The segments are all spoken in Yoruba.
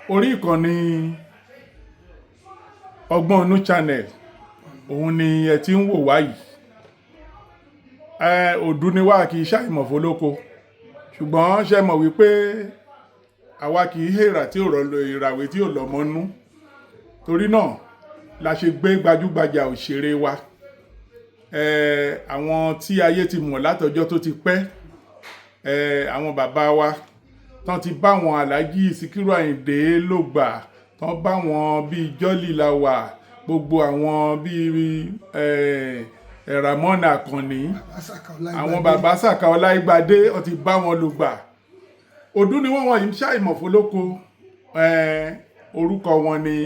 orí ìkànnì Ọgbọ́n Inú channel òun ni ẹ ti ń wò wá yìí. Òdú ni wá kì í ṣàìmọ̀ fólóko, ṣùgbọ́n ṣe mọ̀ wípé àwa kì í hèrà tí ò rọ̀lọ̀ ìràwé tí ò lọ́mọ nú. Torí náà la ṣe gbé gbajúgbajà òṣèré wa, àwọn tí ayé ti mọ̀ látọjọ́ tó ti pẹ́, àwọn bàbá wa tán ti bá wọn Alhaji Síkírù Àyìndé ló gbà, tán bá wọn bíi Jolly Lawà, gbogbo àwọn bíi Ramon Àkànní, àwọn bàbá Sàká Ọláìgbadé wọ́n ti bá wọn ló gbà. Òdú ni wọ́n wọ̀nyí ṣàìmọ̀ fólóko. Orúkọ wọn ni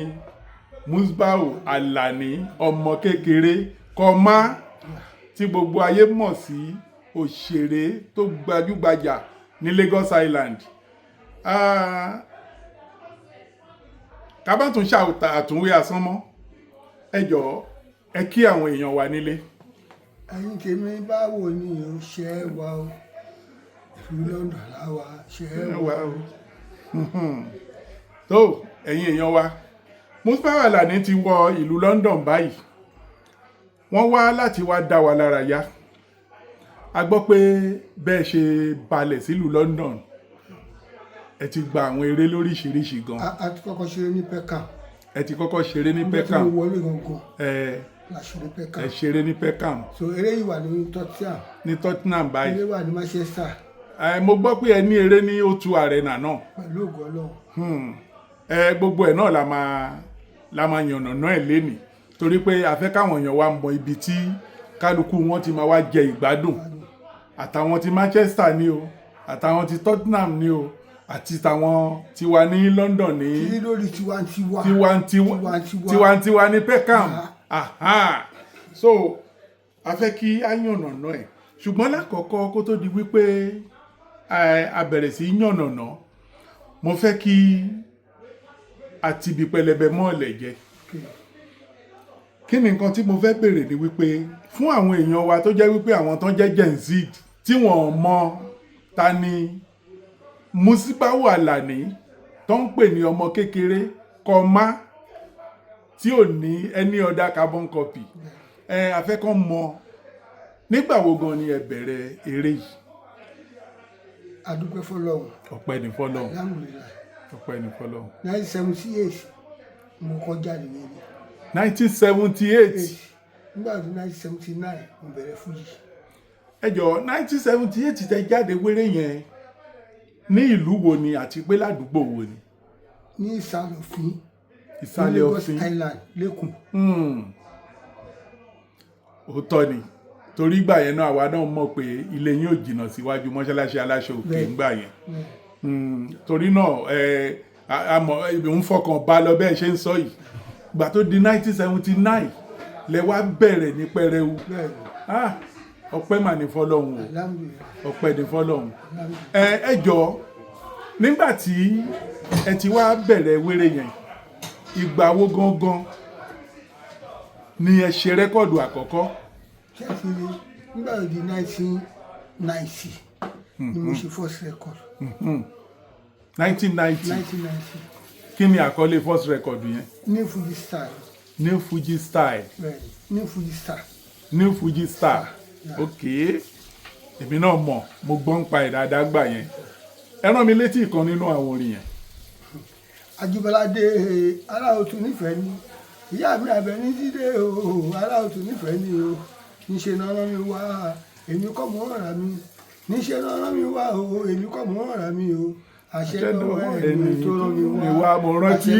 Musbau Alani ọmọ kékeré Kọ́má, tí gbogbo ayé mọ̀ sí òṣèré tó gbajúgbajà ní Lagos Island. Ká bá tún ṣàtúnwé asán mọ́, ẹ jọ̀ọ́ ẹ kí àwọn èèyàn wa nílé. Ẹ̀yin tèmi báwo ni o ṣe wà o, ìlú London láwa ṣe wà o. tó ẹ̀yin èèyàn wa, Musbau Alani ti wọ ìlú London báyìí. Wọ́n wá láti wá dá wa lára yá. A gbọ́ pé bẹ́ẹ̀ ṣe balẹ̀ sílùú London, ẹ ti gba àwọn eré lóríṣiríṣi gan. A ti kọ́kọ́ ṣeré ní Peckham. Ẹ ti kọ́kọ́ ṣeré ní Peckham. Nígbà tí mo wọlé gangan la ṣeré Peckham. Ẹ ṣeré ní Peckham. So eré yìí wà ní Tottenham. Ní Tottenham báyìí. Eré wà ní Manchester. Mo gbọ́ pé ẹ ní eré ní O2 Arena náà. Pẹ̀lú ògo Ọlọ́run. Gbogbo ẹ̀ náà la máa yànnàná ẹ̀ lénìí, torí pé a fẹ́ káwọn èèyàn wa mọ ibi tí kálukú wọn ti máa wá jẹ ìgbádùn. Àtàwọn ti Manchester ni o, àtàwọn ti Tottenham ni o, àti tàwọn tiwa ní London ní Kí lórí tiwantiwa. tiwantiwa ní Peckham. So a fẹ́ kí á yànnàná ẹ̀, ṣùgbọ́n lákọ̀ọ́kọ́ kó tó di wípé a bẹ̀rẹ̀ sí yànnàná, mo fẹ́ kí àtibí pẹlẹbẹ mọ́ọ̀lẹ̀ jẹ. Kí ni nǹkan tí mo fẹ́ bèèrè ni wípé fún àwọn èèyàn wa tó jẹ́ wípé àwọn tán jẹ́ Gen Z tí wọ́n mọ ta ni Musbau Alani tó ń pè ní ọmọ kékeré Kọ́má tí ò ní any other carbon copy, afẹ́kàn mọ nígbà wo gan ni ẹ bẹ̀rẹ̀ eré yìí? A dúpẹ́ fọ́lọ́run. Ọpẹ́ ni fọ́lọ́run. Alhamdulillah. Ọpẹ́ ni fọ́lọ́run. 1978 mo kọ́ jáde nílé. 1978. Nígbà tí 1979 mo bẹ̀rẹ̀ fújì. Ẹ jọ̀ọ́ 1978 tẹ jáde wéré yẹn ní ìlú wo ni àti pé ládùúgbò wo ni? Ní Ìsàlẹ̀ Òfin. Ìsàlẹ̀ Òfin. Lagos Island lẹ́kùn. Òótọ́ ni, torí ìgbà yẹn náà àwa náà mọ̀ pé ilé yín ò jìnnà síwájú mọ́ṣáláṣí Aláṣọ Òkè ńgbà yẹn. Torí náà ń fọkàn bá lọ bẹ́ẹ̀ ṣe ń sọ yìí. Ìgbà tó di 1979 lẹ wá bẹ̀rẹ̀ ní pẹrẹu. Ọpẹ́ mà ní fọ́lọ́run o. Ọpẹ́ ní fọ́lọ́run. Ẹ jọ̀ọ́ nígbà tí ẹ ti wá bẹ̀rẹ̀ wéré yẹn, ìgbà wo gangan ni ẹ ṣe rẹ́kọ̀dù àkọ́kọ́? Ṣẹ́fìrí nígbà tó di 1990 ni mo ṣe first record. 1990. 1990. Kí ni àkọlé first record yẹn? New Fuji Style. New Fuji Style. New Fuji Style. New Fuji Style. Ok, èmi náà mọ̀, mo gbọ́ ń pa ẹ̀ dáadáa gbà yẹn. Ẹ rán mi létí ìkan nínú àwọn orin yẹn. Ajíbọ́ládé Aláòtú nífẹ̀ẹ́ ni, ìyá mi Àbẹ̀ní jíde o, Aláòtú nífẹ̀ẹ́ ni o, níṣe náà rán mi wá, èmi kọ́ mọ́ ọ̀rà mi, níṣe náà rán mi wá o, èmi kọ́ mọ́ ọ̀rà mi o, àṣẹ lọ́wọ́ ẹni tó rán mi wá, mo rántí.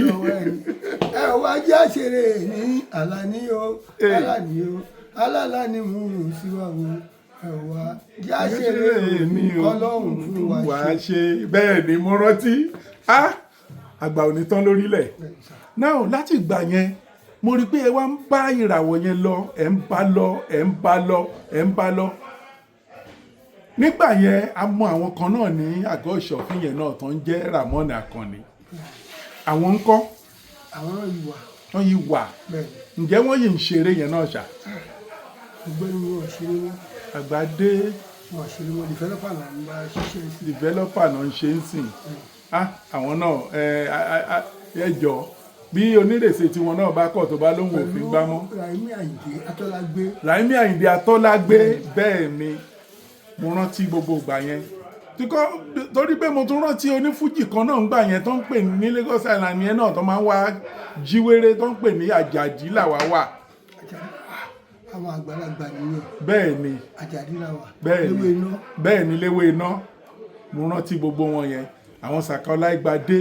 Ẹ wá jẹ́ àṣeré ní Àlàní o, Àlàní o, Alálàní mú un síwá o, ẹ wá jẹ́ àṣeré ní Ọlọ́run fún wa ṣe. Bẹ́ẹ̀ ni mo rántí. Àgbà ò ní tán lórílẹ̀. Náà láti ìgbà yẹn mo rí pé ẹ wá ń bá ìràwọ̀ yẹn lọ, ẹ̀ ń bá lọ, ẹ̀ ń bá lọ, ẹ̀ ń bá lọ. Nígbà yẹn a mọ àwọn kan náà ní àgọ́ ìṣọ̀fún yẹn náà tó ń jẹ́ Ramon Àkànní. Àwọn ń kọ́. Àwọn náà yìí wà. Wọ́n yìí wà. Ǹjẹ́ wọ́n yìí ń ṣeré yẹn náà ṣá? Ọ̀gbẹ́ni wọn ṣeré wọn. Àgbàdé. Wọn ṣeré wọn, developer náà ń bá ṣiṣẹ́ sí. Developer náà ń ṣe ń sìn. àwọn náà ẹ jọ bí onírèsè tiwọn náà bá kọ̀ tó bá lóhùn òfin gbámọ́. Ràìmí Àyìndé Atọ́lágbé. Ràìmí Àyìndé Atọ́lágbé bẹ́ẹ̀ ni mo rántí gbogbo ìgbà yẹn torí pé mo tún rántí onífújì kan náà ń gbà yẹn tó ń pè ní Lagos Island yẹn náà tó máa ń wá jíwèrè tó ń pè ní Àjàdí làwa wà. Àwọn àgbàlagbà nìyẹn. bẹ́ẹ̀ ni Àjàdí làwa. bẹ́ẹ̀ ni léwé iná mo rántí gbogbo wọn yẹn àwọn Sàká Ọláìgbadé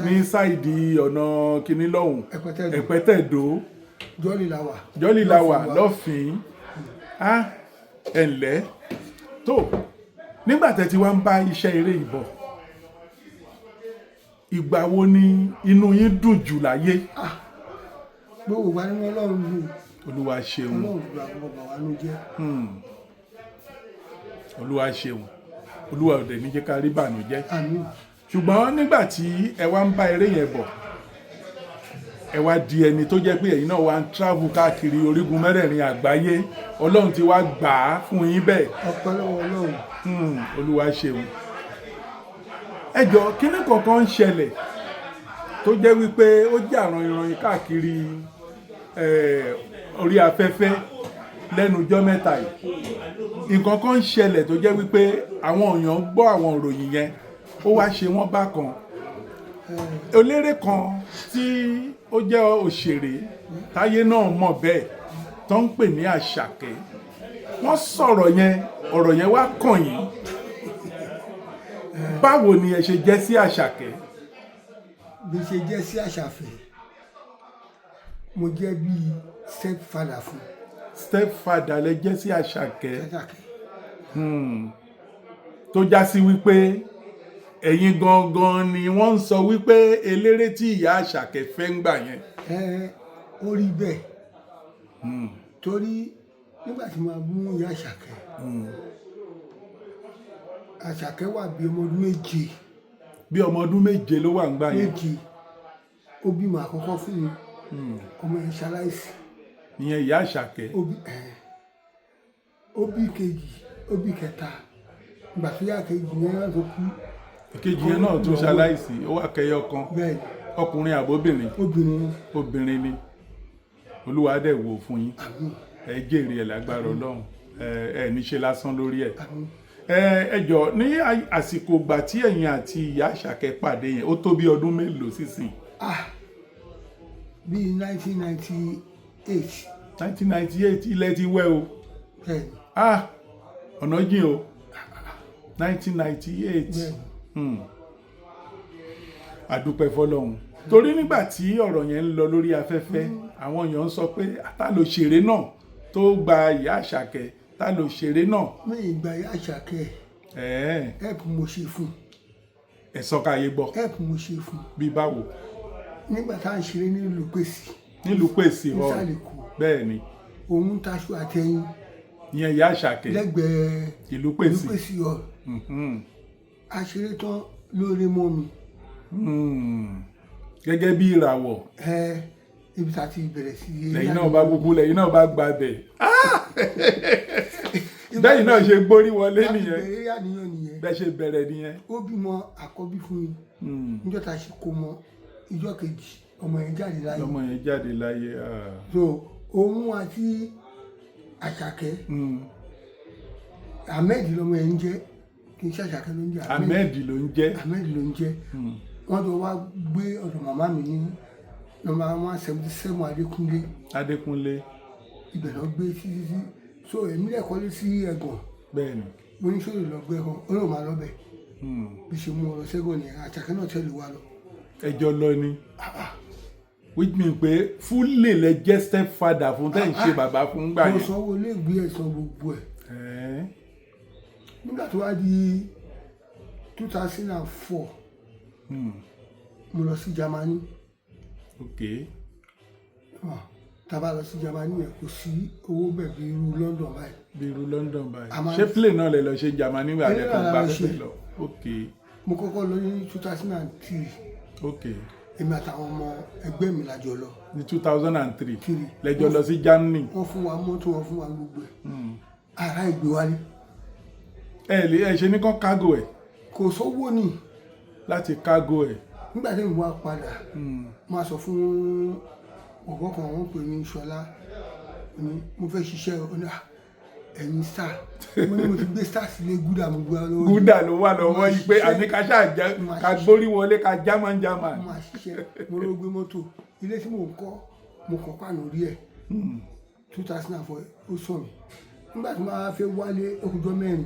ní sáìdì ọ̀nà kìíní lọ́hùn Ẹ̀pẹ́tẹ̀dó jọ́lì làwà lọ́fìn ẹ̀ǹlẹ́ tó nígbà tẹ́ ti wá ń bá iṣẹ́ eré ìbọ̀ ìgbà wo ni inú yín dùn jù láyé. gbogbo wa nínú Ọlọ́run lù. Olúwa ṣeun. Ọlọ́run lù àwọn bàbá wa ló jẹ́. Olúwa ṣeun Olúwa ò dẹ̀ ní jẹ́ ká rí bànújẹ́. Àmín. Ṣùgbọ́n nígbà tí ẹ wá ń bá eré yẹn bọ̀ ẹ wá di ẹni tó jẹ́ pé ẹ̀yin náà wá ń travel káàkiri orígun mẹ́rẹ̀ẹ̀rin àgbáyé Ọlọ́run ti wá gbà á fún yín bẹ́ẹ̀. Ọpẹ́ lọ́wọ́ Ọlọ́run. Olúwa ṣeun. Ẹ jọ̀ọ́ kíní kankan ń ṣẹlẹ̀ tó jẹ́ wípé ó jà ràn-ìràn káàkiri orí afẹ́fẹ́ lẹ́nu ọjọ́ mẹ́ta yìí nǹkan kan ń ṣẹlẹ̀ tó jẹ́ wípé àwọn èèyàn gbọ́ àwọn ìròyìn yẹn ó wá ṣe wọ́n bákan eléré kan tí ó jẹ́ òṣèré táyé náà mọ̀ bẹ́ẹ̀ tó ń pè ní Àṣàkẹ́ wọ́n sọ̀rọ̀ yẹn ọ̀rọ̀ yẹn wá kàn yín báwo ni ẹ ṣe jẹ́ sí Àṣàkẹ́. bí ṣe jẹ́ sí Àṣàfẹ́ mo jẹ́ bíi stepfather fún. stepfather lẹ jẹ́ sí Àṣàkẹ́ tó já sí wípé ẹ̀yin gangan ni wọ́n ń sọ wípé eléré tí ìyá Àṣàkẹ́ fẹ́ ń gbà yẹn. Ó rí bẹ́ẹ̀ torí nígbà tí màá mú ìyá Àṣàkẹ́ Àṣàkẹ́ wà bí ọmọ ọdún méje. bí ọmọ ọdún méje ló wà ń gbà yẹn. méje ó bímọ àkọ́kọ́ fún mi ọmọ yẹn ṣaláìsí. ìyẹn ìyá Àṣàkẹ́. ó bí kejì ó bí kẹta ìgbà tó yá kejì yẹn náà tó kú. ìkejì yẹn náà tún ṣaláìsí ó wà kẹyọ kan. bẹ́ẹ̀ ọkùnrin àbóbìnrin. obìnrin ni Olúwa dẹ̀ wò fún yín ẹ jèrè ẹ̀ lágbára Ọlọ́run ẹ níṣe lásán lórí ẹ̀. ẹ jọ̀ọ́ ní àsìkò ìgbà tí ẹ̀yin àti ìyá Àṣàkẹ́ pàdé yẹn ó tó bí ọdún mélòó sísìn. bíi 1998. 1998 ilẹ̀ ti wẹ́ o. ọ̀nà jìn o 1998. àdúpẹ́ fọlọ́run torí nígbà tí ọ̀rọ̀ yẹn ń lọ lórí afẹ́fẹ́ àwọn èèyàn ń sọ pé ta ló ṣeré náà tó gba ìyá Àṣàkẹ́ ta ló ṣeré náà. mi ìgbà ìyá Àṣàkẹ́ help mo ṣe fún. ẹ sọ káyé gbọ́. help mo ṣe fún. bí báwo. nígbà tá à ń ṣeré nílùú Pèsè. nílùú Pèsè ọ nísàlẹ̀kù. bẹ́ẹ̀ ni. òun taṣọ àtẹ̀yìn. ìyẹn ìyá Àṣàkẹ́. lẹ́gbẹ̀ẹ́ ìlú Pèsè. ọ. àṣeré tán lórí mọ́ mi. gẹ́gẹ́ bí ìràwọ̀. ibi tá a ti bẹ̀rẹ̀ sí. lẹ́yìn náà bá gbogbo lẹ́yìn náà bá gba bẹ̀. bẹ́ẹ̀ náà ṣe gbórí wọlé nìyẹn. bẹ́ẹ̀ ṣe bẹ̀rẹ̀ nìyẹn. ó bímọ àkọ́bí fún mi. níjọ́ tá a ṣe kó mọ ìjọ́ kejì ọmọ yẹn jáde láyé. ọmọ yẹn jáde láyé. so òun àti Àṣàkẹ́ Ahmed lọmọ yẹn ń jẹ́ kì í ṣe Àṣàkẹ́ ló ń jẹ́. Ahmed ló ń jẹ́. Ahmed ló ń jẹ́. wọ́n jọ wá gbé ọ̀dọ̀ màmá mi ní nọ́mbà 177 Adékúnlé. ibẹ̀ lọ gbé títí so èmi lè kọ́lé sí Ẹ̀gàn. bẹ́ẹ̀ni. mo ní sọ́dọ̀ lọ gbé ẹ̀kọ́ ó lóun máa lọ bẹ̀. bí ṣe mú ọ̀rọ̀ sẹ́gàn ni Àṣàkẹ́ náà tẹ̀lé wa lọ. ẹjọ́ lọ ni which mean pé fúlẹ̀ lẹ jẹ́ stepfather fún tẹ́ ń ṣe bàbá fún gbà yẹn. mo sanwó ilé ìgbé ẹ̀sán gbogbo ẹ̀. nígbà tó wá di 2004 mo lọ sí Germany. tá a bá lọ sí Germany yẹn kò sí owó bẹ̀ bí irú London báyìí. bí irú London báyìí ṣé plane náà lè lọ ṣe Germany wà lẹ́kọ̀ọ́ gbà pẹ́ lọ. mo kọ́kọ́ lọ ní 2003. èmi àtàwọn ọmọ ẹgbẹ́ mi la jọ lọ. ní 2003 lẹ́jọ́ lọ sí Germany. wọ́n fún wa mọ́tò wọ́n fún wa gbogbo ẹ̀. ara ìgbé wálé. ẹ ṣe ní kán kágò ẹ̀. kò sówó ni. láti kágò ẹ̀. nígbà tí mo wá padà máa sọ fún ọ̀gọ́ kan wọ́n pè ní Ṣọlá mo fẹ́ ṣiṣẹ́ ẹ̀yin star mo ní mo ti gbé star sílé gúdà mo gbé lọ́wọ́ gúdà ló wà lọ́wọ́ yìí pé àní ká ṣáà ká gbórí wọlé ká jámán. mo máa ṣiṣẹ́ mo ló gbé mọ́tò ilé tí mò ń kọ́ mo kọ́ pàánù rí ẹ̀ 2004 ó sọ mi nígbà tí wọ́n á fẹ́ wálé okùnjọ́ mẹ́rin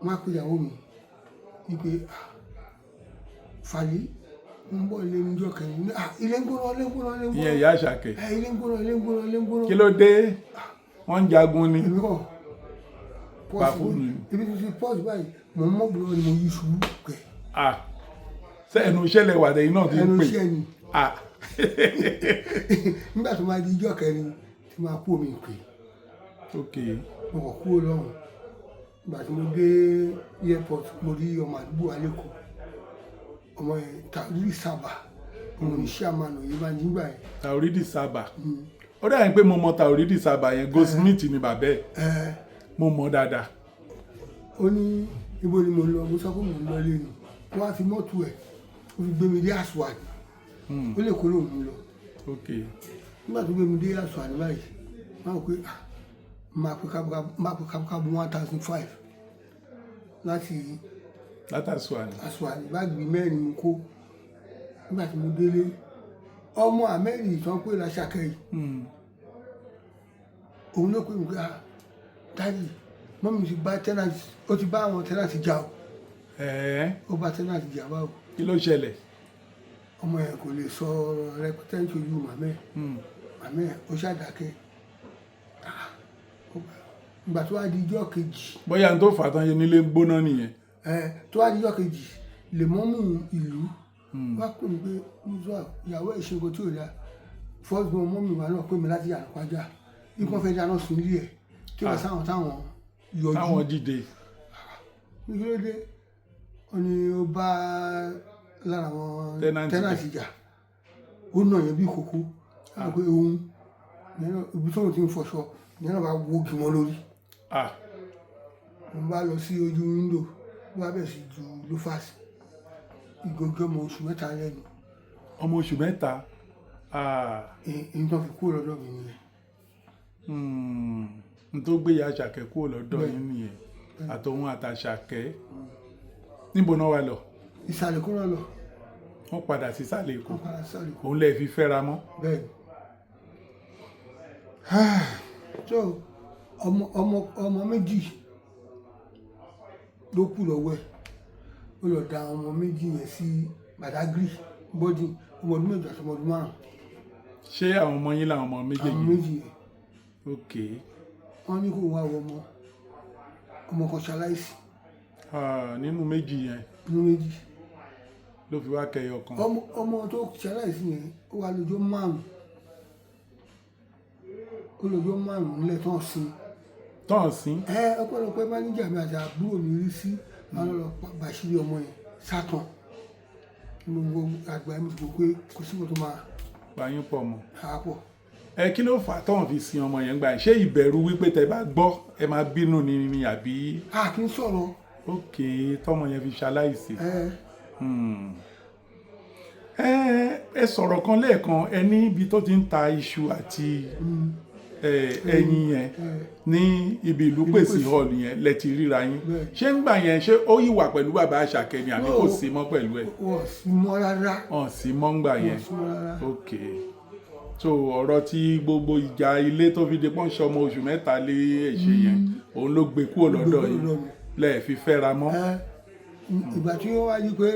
wọ́n á pè ìyàwó mi wípé Fàlí ń bọ̀ ilé níjọ́ kẹrin ilé ń gbóná. ìyẹn ìyá Àṣàkẹ́. ilé ń gbóná. kí ló dé wọ́n ń jagun ni. èmi kọ́ pọ́ọ̀sì ibi tí ti pọ́ọ̀sì báyìí mo mọ́ bùrọ̀ ni mo yí ṣubú kẹ̀. ṣé ẹnu iṣẹ́ lẹ wà lẹ́yìn náà ti ń pè. ẹnu iṣẹ́ ni. nígbà tó máa di ijọ́ kẹrin tí máa kú omi pè. mo kọ̀ kúrò lọ́hùn ìgbà tí mo dé airport mo rí ọmọ àdúgbò alẹ́kọ̀ọ́ ọmọ yẹn Taoridi Saba ọmọ oníṣẹ́ àmàlò yìí bá nígbà yẹn. Taoridi Saba ó dàbí pé mo mọ Taoridi Saba yẹn Goldsmith ni bàbá ẹ̀ mo mọ dáadáa. ó ní ibo ni mo lọ mo sọ pé mo lọ lé ni wọ́n á fi mọ́tò ẹ̀ ó fi gbé mi dé Aswani ó lè kó lóun lọ. nígbà tó gbé mi dé Aswani báyìí wọ́n á pè máa pè kábùkábù 1005 láti Aswani báàgì mẹ́rin mo kó nígbà tí mo délé ọmọ Amẹ́rì ìtàn pé l'Àṣàkẹ́ yìí òun ló pè mí pé dáàdì mọ́mí ti bá tẹ́nàtì ó ti bá àwọn tẹ́nàtì jà ó bá tẹ́nàtì jà báwo. kí ló ṣẹlẹ̀. ọmọ yẹn kò lè sọ rẹpẹtẹ nítorí màmẹ́ ó ṣàdákẹ́ ìgbà tó wá di ijọ́ kejì. bóyá n tó fà tán yẹn nílé gbóná nìyẹn. tó wá di ijọ́ kejì lè mọ́mú ìlú wá pè mí pé nígbà ìyàwó ẹ̀ ṣe nǹkan tí ò dáa first born mọ́mí wa náà pè mí láti yàrá pàjá ikú fẹ́ dáná sun ilé ẹ̀ tí wọ́n sáwọn táwọn yọjú. táwọn dìde. nígbàdé ó ní ó bá lára àwọn tẹ́nàtì jà ó nà yẹn bí kókó á pé òun ibi tóun ti ń fọṣọ ìyẹn náà bá wógi wọn lórí. mo bá lọ sí ojú wíńdò ló bá bẹ̀ sí ju lófàsì ìgbógi ọmọ oṣù mẹ́ta lẹ́nu. ọmọ oṣù mẹ́ta. èyí tó fi kúrò lọ́dọ̀ mi nìyẹn. n tó gbé ìyá Àṣàkẹ́ kúrò lọ́dọ̀ yín nìyẹn àtòun àtàṣàkẹ́ níbo náà wà lọ. ìsàlẹ̀ kúrò lọ. wọ́n padà sí ìsàlẹ̀ Èkó òun lè fi fẹ́ra mọ́. bẹ́ẹ̀ni. so ọmọ méjì ló kù lọ́wọ́ ẹ̀ ó lọ da ọmọ méjì yẹn sí Badagry bọ́dì ọmọ ọdún méjì àti ọmọ ọdún márùn. ṣé àwọn ọmọ yín làwọn ọmọ méjèèjì. àwọn méjì yẹn. wọ́n ní kó wá wọ ọmọ kan ṣaláìsí. nínú méjì yẹn. nínú méjì. ló fi wá kẹyọ kan. ọmọ tó ṣaláìsí yẹn ó wà lọ́jọ́ márùn. ó lọ́jọ́ márùn nílẹ̀ tán sí. tán sí. ọpẹ́lọpẹ́ máníjà mi àti àbúrò mi rí sí àwọn ọlọ́pàá bàṣírí ọmọ yẹn sátán gbogbo àgbà mi gbogbo pé kò sí nǹkan tó máa. báyìí pọ̀ mọ́. àpọ̀. kí ló fà á tọ́wọ́n fi sin ọmọ yẹn gbà ṣé ìbẹ̀rù wípé tẹ bá gbọ́ ẹ máa bínú ni àbí. a kì í sọ̀rọ̀. tọ́mọ yẹn fi ṣaláìsí. ẹ sọ̀rọ̀ kan lẹ́ẹ̀kan ẹ ní ibi tó ti ń ta iṣu àti ẹyin yẹn ní ibi ìlú pèsè hall yẹn lẹ ti ríra yín ṣé ń gbà yẹn ṣé ó yìí wà pẹ̀lú bàbá Àṣàkẹ́ ni àbí kò sí mọ́ pẹ̀lú ẹ̀. wọ́n sì mọ́ rárá. wọ́n sì mọ́ ń gbà yẹn. so ọ̀rọ̀ tí gbogbo ìjà ilé tó fi di pọ́ńṣẹ́ ọmọ oṣù mẹ́ta lé ẹ̀ṣẹ̀ yẹn òun ló gbé kúrò lọ́dọ̀ yìí lẹ́ẹ̀ fi fẹ́ra mọ́. ìgbà tí wọ́n wá yí pé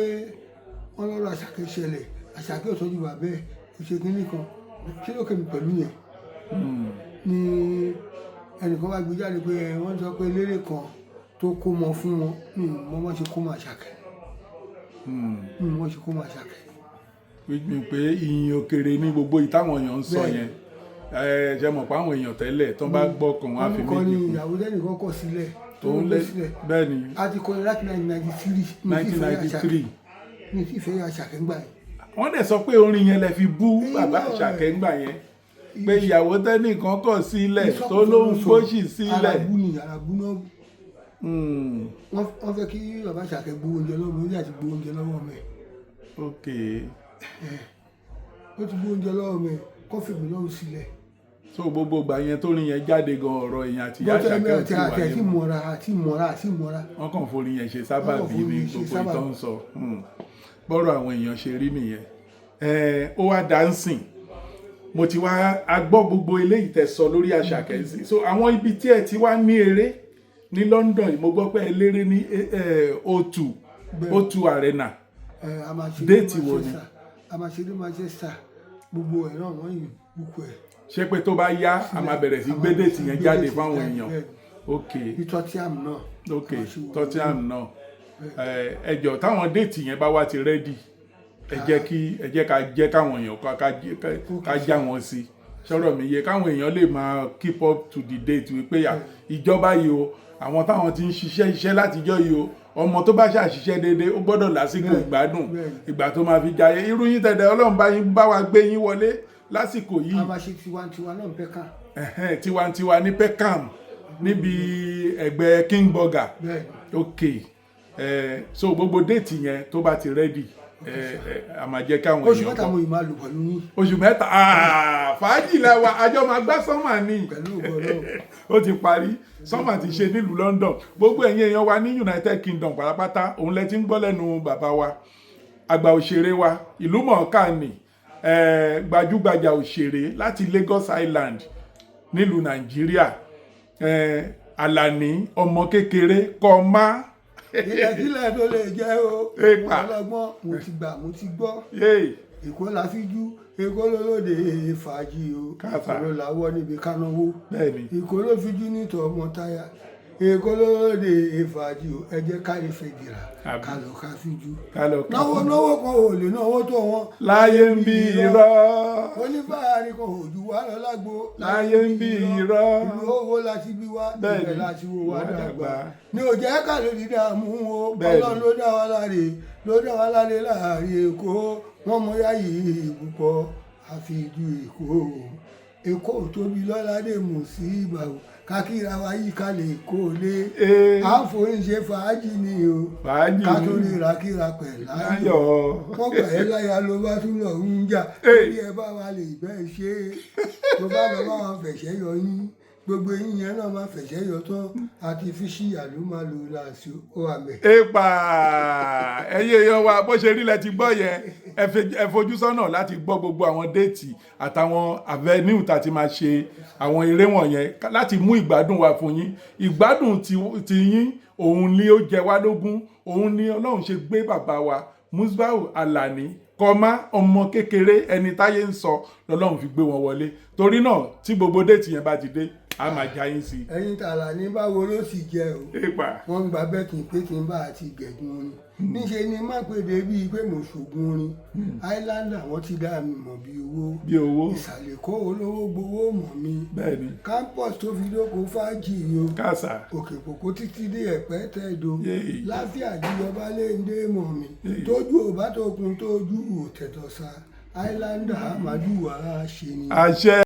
wọ́n lọ́rọ̀ Àṣàkẹ́ ṣẹlẹ̀ Àṣàkẹ́ ò tọ́jú bàbá ẹ̀ kò ṣe kínní kan kí ló kẹ́mi pẹ̀lú yẹn. ni ẹnìkan bá gbé jáde pé wọ́n sọ pé eléré kan tó kó mọ fún wọn mo wọ́n ṣe kó mọ Àṣàkẹ́. wọ́n ṣe kó mọ Àṣàkẹ́. wípé pé ìyìn òkèrè ní gbogbo ìtàwọn èèyàn ń sọ yẹn ṣe mọ̀ pé àwọn èèyàn tẹ́lẹ̀ tó bá gbọ́ kan wá fi méjì kún. ọmọ kan ní ìyàwó tẹ́nìkan kọ̀ sílẹ̀ tó ń lé bẹ́ẹ̀ ni. a ti kọ́ láti 1993 mi ti fẹ́ Àṣàkẹ́ ńgbà yẹn. wọ́n dẹ̀ sọ pé orin yẹn lẹ fi bú bàbá Àṣàkẹ́ ńgbà yẹn pé ìyàwó tẹ́nìkan kọ̀ sílẹ̀ tó ló ń gbóṣì sílẹ̀. arabu ni arabu náà wọ́n fẹ́ kí bàbá Àṣàkẹ́ gbowó oúnjẹ lọ́wọ́ mi, ó ní àti gbowó oúnjẹ lọ́wọ́ mi. ok ó ti gbowó oúnjẹ lọ́wọ́ mi kó fèmí lọ́rùn sílẹ̀. so gbogbo ìgbà yẹn tó rin yẹn jáde gan ọ̀rọ̀ èèyàn àti ìyá Àṣàkẹ́ ò tí wà àti nínú mọ́ra. wọ́n kàn forí yẹn ṣe sábàbí ní gbogbo ìtàn sọ bọ́rọ̀ àwọn èèyàn ṣe rí nìyẹn. Ó wá dáńsìn mo ti wá agbọ́ gbogbo eléyìí tẹ́ sọ lórí Àṣàkẹ́ sí so àwọn ibi tí ẹ ti wá ní eré ní London yìí mo gbọ́ pé eléré ní O2 Arena déètì wo ni. a máa ṣe ní Manchester gbogbo ẹ̀ náà wọ́n yìí búkú ẹ̀. ṣé pé tó bá yá a máa bẹ̀rẹ̀ sí gbé déètì yẹn jáde fáwọn èèyàn. ok ní Tottenham náà. ok Tottenham náà ẹ jọ̀ọ́ táwọn déètì yẹn bá wá ti rẹ́dì ẹ jẹ́ ká jẹ́ káwọn èèyàn ká já wọn sí sọ̀rọ̀ mi yẹ káwọn èèyàn lè máa keep up to the date wípé ìjọba yìí o àwọn táwọn ti ń ṣiṣẹ́ látijọ́ yìí o ọmọ tó bá ṣàṣiṣẹ́ déédéé ó gbọ́dọ̀ lásìkò ìgbádùn ìgbà tó máa fi jayé irú yín tẹ̀dẹ̀ Ọlọ́run bá wa gbé yín wọlé lásìkò yìí. a máa ṣe tiwantiwa náà ní Peckham. tiwantiwa ní Peckham níbi ẹgbẹ́ King Burger. ok so gbogbo déètì yẹn tó bá ti rẹ́dì a máa jẹ́ káwọn èèyàn oṣù mẹ́ta mo yìí máa lò pẹ̀lú yín. oṣù mẹ́ta fàájì lẹ́wà àjọ máa gbá sọ́mà ní pẹ̀lú ògbọ́n ó ti parí sọ́mà ti ṣe nílùú London gbogbo ẹ̀yin èèyàn wa ní United Kingdom pátápátá òun lẹ ti ń gbọ́ lẹ́nu bàbá wa àgbà òṣèré wa ìlú mọ̀ọ́ká ni gbajúgbajà òṣèré láti Lagos Island nílùú Nàìjíríà Àlàní ọmọ kékeré Kọ́má. ilẹ̀ tó lè jẹ́ o ọlọ́gbọ́n mo ti gbọ́ Èkó la fi jú Èkó ló lóde fàájì o Èkó ló làwọ̀ níbi kánáwó Èkó ló fi jú nítọ̀ ọmọ táyà Èkó ló lóde fàájì o ẹ jẹ́ ká ìfẹ́ jìrà kálọ̀ ká fi jú náwó kan ò lè náwó tó wọn. láyé ń bí irọ́ oníbàárì kan ò jù wá lọ lágbo láyé ń bí irọ́ ìlú owó láti bí wá ìbẹ̀ láti wò wá dàgbà ní ò jẹ́ ká lè rí dààmú o Ọlọ́run ló dá wa láre láàrin Èkó wọ́n mọ yáyì púpọ̀ àfi ju Èkó tóbi lọ́ládé mú sí ìbàwò kákìrà wa yìí ká lè kó lé àforíṣe fàájì ni o ká tó lè rákìrà pẹ̀lú ayọ̀ wọ́n gbà ẹ́ láyà ló bá tún lọ ń jà bí ẹ bá wa lè bẹ́ẹ̀ ṣe tó bá lọ bá wọn fẹ̀ṣẹ̀ yọ yín gbogbo yín yẹn náà máa fẹ̀ṣẹ̀ yọ tán àti fíṣíyà ló máa lò láàṣọ ó wà mẹ́. èèpà ẹyẹ èèyàn wa bó ṣe rí lẹ ti gbọ́ yẹn ẹ fojú sọ́nà láti gbọ́ gbogbo àwọn déètì àtàwọn avenue tá ti máa ṣe àwọn eré wọ̀nyẹn láti mú ìgbádùn wá fún yín ìgbádùn ti yín òun ni ó jẹ wá lógún òun ni Ọlọ́run ṣe gbé bàbá wa Musbau Alani Kọ́má ọmọ kékeré ẹni táyé ń sọ lọ́lọ́run fi gbé wọn wọlé torí náà tí gbogbo déètì yẹn bá ti dé a máa já yín sí. ẹ̀yin tààlà ní báwo ló sì jẹ o wọ́n gba bẹ́ẹ̀ kí n pé kí n bá àti gẹ̀gùn orin níṣẹ́ ni má pèdè bíi pé mo ṣògùn orin Islander wọ́n ti dá mi mọ̀ bí owó ìsàlẹ̀ kó olówó gbowó mọ̀ mi campus tó fi dóko fájì o òkè pòpò títí dé ẹ̀pẹ́ tẹ̀dọ̀ láfíà jíjọba lè ń dé mọ̀ mi tójú ò bá tó kun tójú ò tẹ̀tọ̀ sa Islander àmàdùwà ṣe ni.